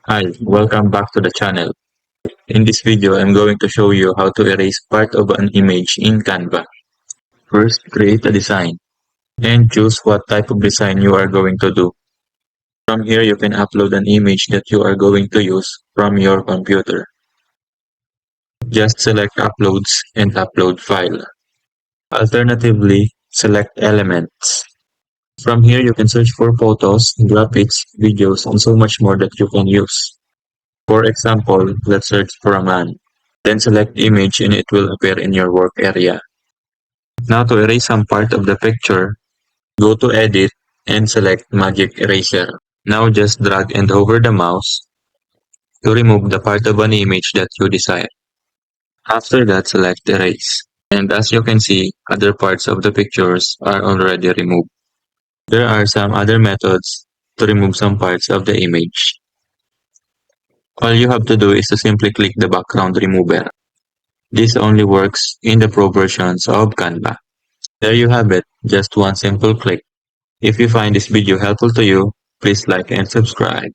Hi, welcome back to the channel. In this video, I'm going to show you how to erase part of an image in Canva. First, create a design and choose what type of design you are going to do. From here, you can upload an image that you are going to use from your computer. Just select Uploads and Upload File. Alternatively, select Elements. From here, you can search for photos, graphics, videos, and so much more that you can use. For example, let's search for a man. Then select image and it will appear in your work area. Now to erase some part of the picture, go to edit and select magic eraser. Now just drag and hover the mouse to remove the part of an image that you desire. After that, select erase. And as you can see, other parts of the pictures are already removed. There are some other methods to remove some parts of the image. All you have to do is to simply click the background remover. This only works in the pro versions of Canva. There you have it, just one simple click. If you find this video helpful to you, please like and subscribe.